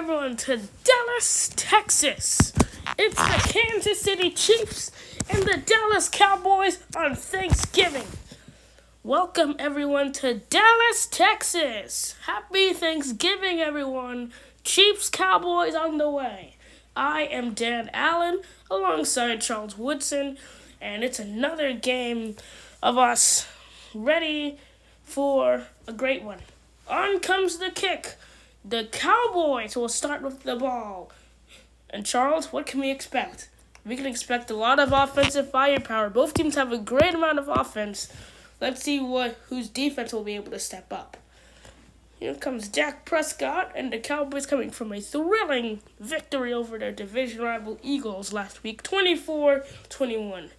Everyone to Dallas, Texas. It's the Kansas City Chiefs and the Dallas Cowboys on Thanksgiving. Welcome everyone to Dallas, Texas. Happy Thanksgiving, everyone. Chiefs, Cowboys on the way. I am Dan Allen alongside Charles Woodson, and it's another game of us ready for a great one. On comes the kick. The Cowboys will start with the ball. And Charles, what can we expect? We can expect a lot of offensive firepower. Both teams have a great amount of offense. Let's see whose defense will be able to step up. Here comes Dak Prescott, and the Cowboys coming from a thrilling victory over their division rival Eagles last week, 24-21.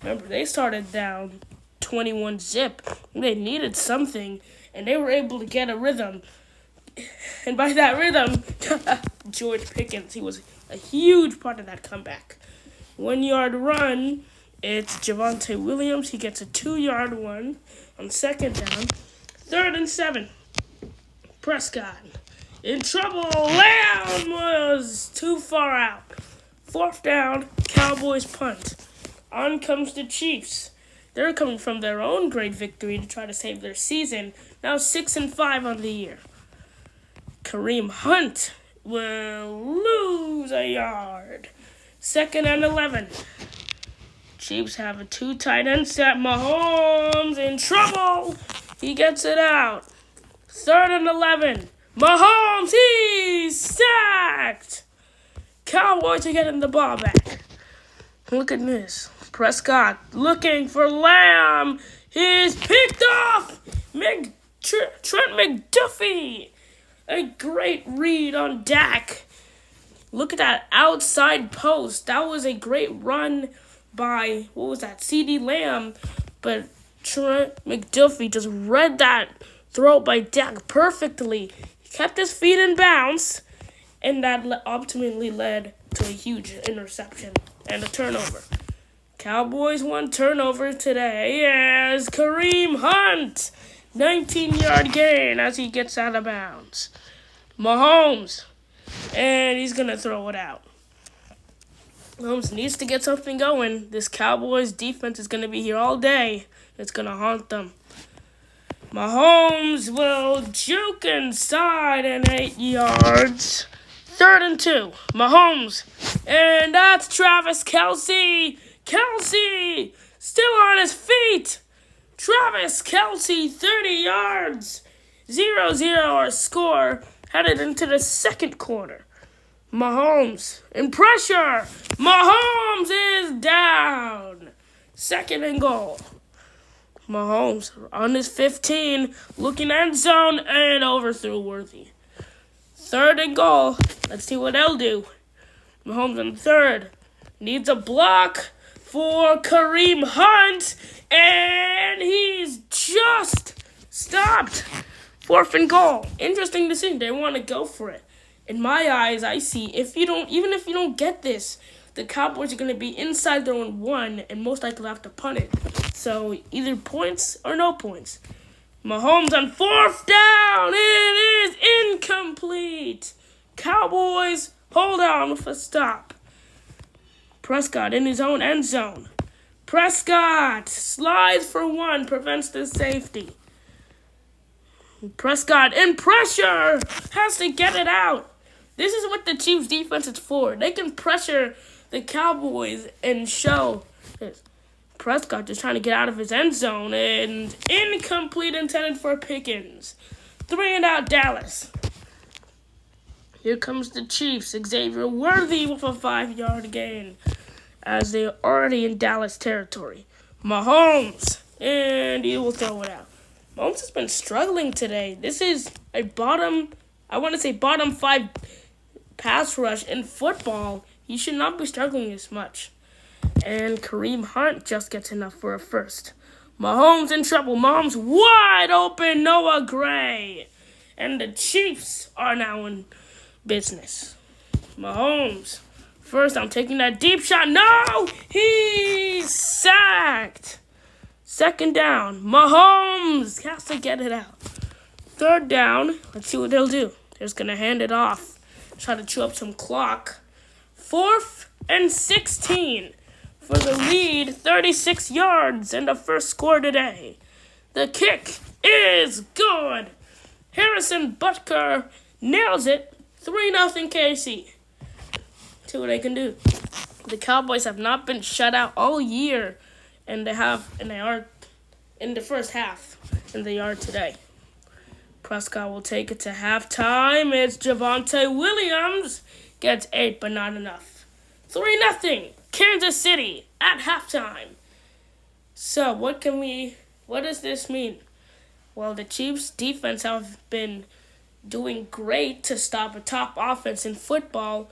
Remember, they started down 21-zip. They needed something, and they were able to get a rhythm. And by that rhythm, George Pickens, he was a huge part of that comeback. 1 yard run, it's Javonte Williams. He gets a 2-yard one on second down. 3rd and 7. Prescott in trouble. Lamb was too far out. 4th down, Cowboys punt. On comes the Chiefs. They're coming from their own great victory to try to save their season. Now 6-5 on the year. Kareem Hunt will lose a yard. 2nd and 11. Chiefs have a 2 tight end set. Mahomes in trouble. He gets it out. 3rd and 11. Mahomes, he's sacked. Cowboys are getting the ball back. Look at this. Prescott looking for Lamb. He's picked off. Trent McDuffie. A great read on Dak. Look at that outside post. That was a great run by, CeeDee Lamb. But Trent McDuffie just read that throw by Dak perfectly. He kept his feet in bounds, and that ultimately led to a huge interception and a turnover. Cowboys 1 turnover today as Kareem Hunt, 19-yard gain as he gets out of bounds. Mahomes, and he's going to throw it out. Mahomes needs to get something going. This Cowboys defense is going to be here all day. It's going to haunt them. Mahomes will juke inside and 8 yards. 3rd and 2. Mahomes, and that's Travis Kelce. Kelce still on his feet. Travis Kelce, 30 yards. 0-0 our score. Headed into the second quarter. Mahomes in pressure. Mahomes is down. 2nd and goal. Mahomes on his 15, looking end zone and overthrew Worthy. 3rd and goal. Let's see what they'll do. Mahomes on 3rd. Needs a block for Kareem Hunt, and he's just stopped. 4th and goal. Interesting decision. They want to go for it. In my eyes, I see even if you don't get this, the Cowboys are going to be inside their own 1 and most likely have to punt it. So either points or no points. Mahomes on 4th down. It is incomplete. Cowboys hold on with a stop. Prescott in his own end zone. Prescott slides for 1, prevents the safety. Prescott in pressure, has to get it out. This is what the Chiefs defense is for. They can pressure the Cowboys and show this. Prescott just trying to get out of his end zone, and incomplete, intended for Pickens. 3 and out Dallas. Here comes the Chiefs. Xavier Worthy with a 5-yard gain as they are already in Dallas territory. Mahomes, and he will throw it out. Mahomes has been struggling today. This is a bottom 5 pass rush in football. He should not be struggling as much. And Kareem Hunt just gets enough for a first. Mahomes in trouble. Mahomes wide open. Noah Gray. And the Chiefs are now in business. Mahomes. First, I'm taking that deep shot. No! He's sacked. 2nd down. Mahomes has to get it out. 3rd down. Let's see what they'll do. They're just going to hand it off try to chew up some clock. 4th and 16 for the lead, 36 yards in the first score today. The kick is good. Harrison Butker nails it. 3-0 KC. See what they can do. The Cowboys have not been shut out all year, and they are in the first half, and they are today. Prescott will take it to halftime. It's Javonte Williams. Gets 8, but not enough. 3-0 Kansas City at halftime. So what does this mean? Well, the Chiefs' defense have been doing great to stop a top offense in football,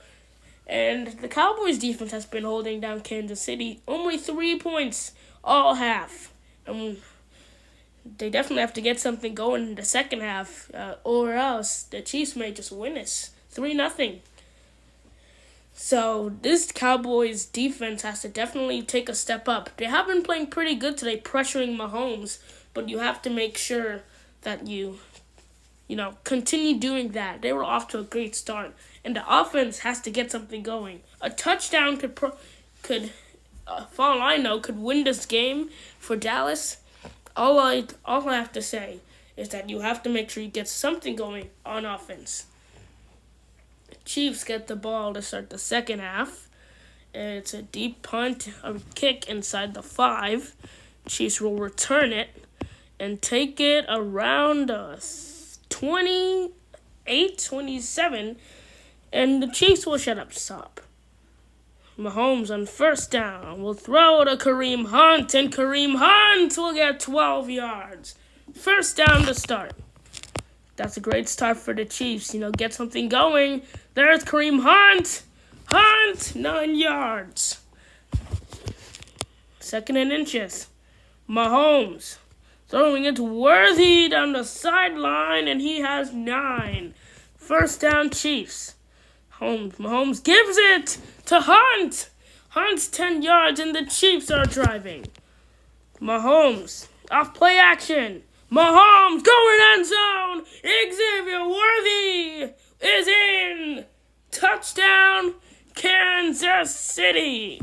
and the Cowboys' defense has been holding down Kansas City only 3 points all half. They definitely have to get something going in the second half, or else the Chiefs may just win this 3-0. So this Cowboys defense has to definitely take a step up. They have been playing pretty good today, pressuring Mahomes, but you have to make sure that you continue doing that. They were off to a great start, and the offense has to get something going. A touchdown could win this game for Dallas. All I have to say is that you have to make sure you get something going on offense. Chiefs get the ball to start the second half. It's a deep punt, a kick inside the 5. Chiefs will return it and take it around 28, 27, and the Chiefs will shut up shop. Mahomes on first down will throw to Kareem Hunt, and Kareem Hunt will get 12 yards. First down to start. That's a great start for the Chiefs. Get something going. There's Kareem Hunt. 9 yards. 2nd and inches. Mahomes throwing it Worthy down the sideline, and he has 9. First down, Chiefs. Mahomes gives it to Hunt. Hunt's 10 yards, and the Chiefs are driving. Mahomes, off play action. Mahomes going end zone. Xavier Worthy is in. Touchdown, Kansas City.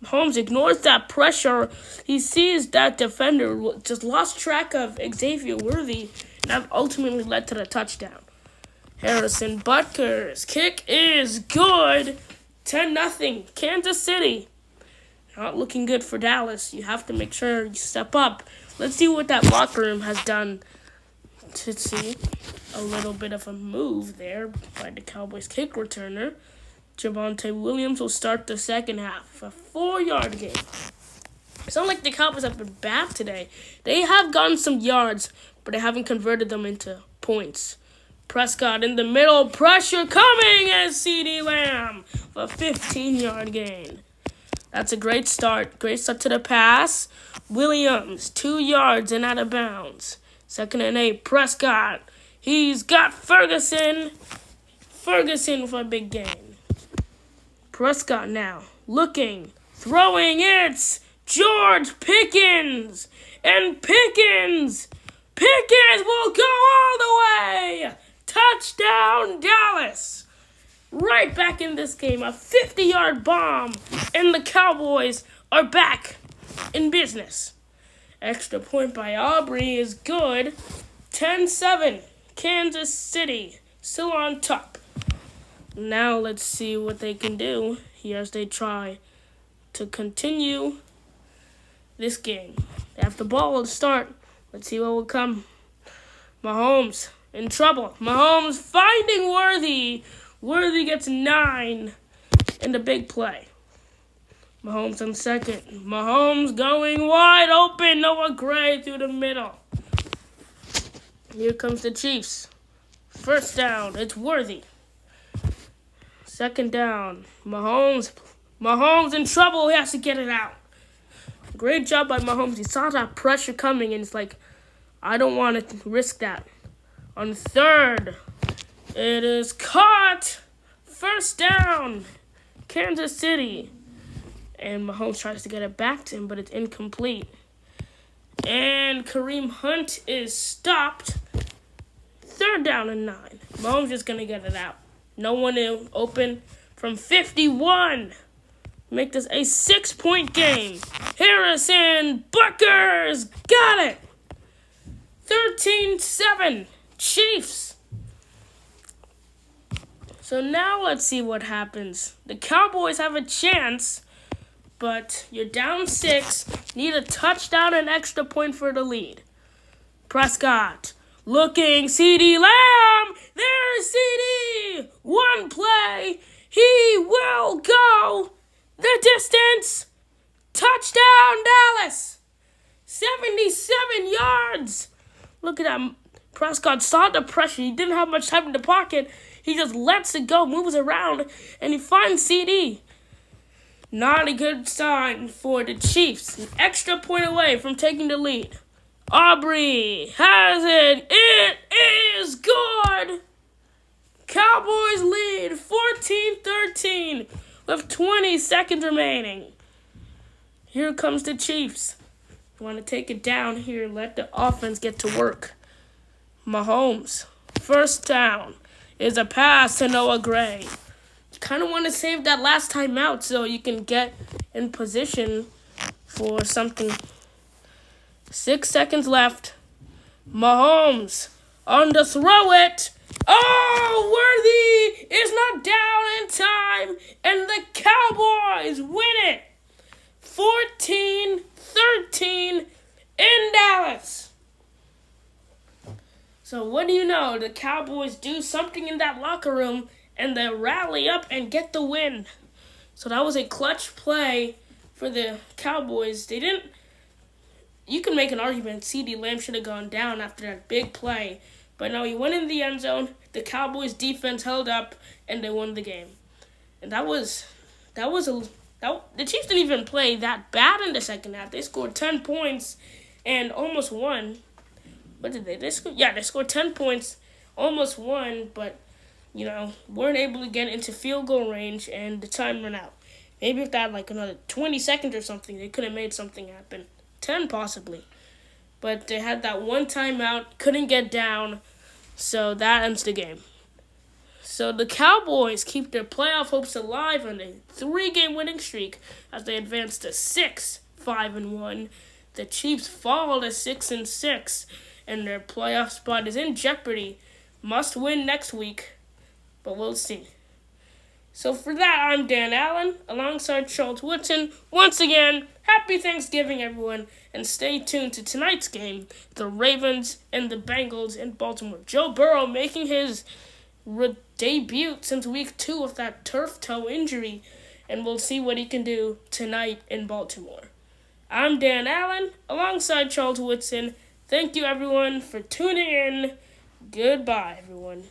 Mahomes ignores that pressure. He sees that defender just lost track of Xavier Worthy, and that ultimately led to the touchdown. Harrison Butker's kick is good. 10-0 Kansas City. Not looking good for Dallas. You have to make sure you step up. Let's see what that locker room has done. To see a little bit of a move there by the Cowboys kick returner. Javonte Williams will start the second half. A 4-yard game. It's not like the Cowboys have been bad today. They have gotten some yards, but they haven't converted them into points. Prescott in the middle. Pressure coming as CeeDee Lamb for a 15-yard gain. That's a great start. Great start to the pass. Williams, 2 yards and out of bounds. 2nd and 8. Prescott. He's got Ferguson. Ferguson for a big gain. Prescott now looking, throwing. It's George Pickens. And Pickens will go all the way. Touchdown, Dallas. Right back in this game. A 50-yard bomb. And the Cowboys are back in business. Extra point by Aubrey is good. 10-7. Kansas City still on top. Now let's see what they can do here as they try to continue this game. They have the ball to start. Let's see what will come. Mahomes in trouble. Mahomes finding Worthy. Worthy gets 9 in the big play. Mahomes on second. Mahomes going wide open. Noah Gray through the middle. Here comes the Chiefs. First down. It's Worthy. Second down. Mahomes in trouble. He has to get it out. Great job by Mahomes. He saw that pressure coming, and it's like, I don't want to risk that. On third, it is caught. First down. Kansas City. And Mahomes tries to get it back to him, but it's incomplete. And Kareem Hunt is stopped. 3rd down and 9. Mahomes is going to get it out. No one open from 51. Make this a 6-point game. Harrison Buckers got it. 13-7 Chiefs. So now let's see what happens. The Cowboys have a chance, but you're down 6. Need a touchdown and extra point for the lead. Prescott looking, CeeDee Lamb. There's CeeDee. One play. He will go the distance. Touchdown, Dallas. 77 yards. Look at that. Prescott saw the pressure. He didn't have much time in the pocket. He just lets it go, moves around, and he finds CeeDee. Not a good sign for the Chiefs. An extra point away from taking the lead. Aubrey has it. It is good. Cowboys lead 14-13 with 20 seconds remaining. Here comes the Chiefs. Want to take it down here. Let the offense get to work. Mahomes, first down, is a pass to Noah Gray. Kind of want to save that last time out so you can get in position for something. 6 seconds left. Mahomes on the throw it. Oh, Worthy is not down in time, and the Cowboys win it. 14-13 in Dallas. So what do you know? The Cowboys do something in that locker room, and they rally up and get the win. So that was a clutch play for the Cowboys. You can make an argument CeeDee Lamb should have gone down after that big play. But no, he went in the end zone. The Cowboys defense held up, and they won the game. And the Chiefs didn't even play that bad in the second half. They scored 10 points and almost won. What did they? They scored 10 points, almost won, but weren't able to get into field goal range, and the time ran out. Maybe if they had another 20 seconds or something, they could have made something happen. 10 possibly. But they had that one timeout, couldn't get down, so that ends the game. So the Cowboys keep their playoff hopes alive on a 3-game winning streak as they advance to 6-5-1. The Chiefs fall to 6-6, and their playoff spot is in jeopardy. Must win next week, but we'll see. So for that, I'm Dan Allen, alongside Charles Woodson. Once again, happy Thanksgiving, everyone, and stay tuned to tonight's game, the Ravens and the Bengals in Baltimore. Joe Burrow making his debut since week 2 of that turf toe injury, and we'll see what he can do tonight in Baltimore. I'm Dan Allen, alongside Charles Woodson. Thank you, everyone, for tuning in. Goodbye, everyone.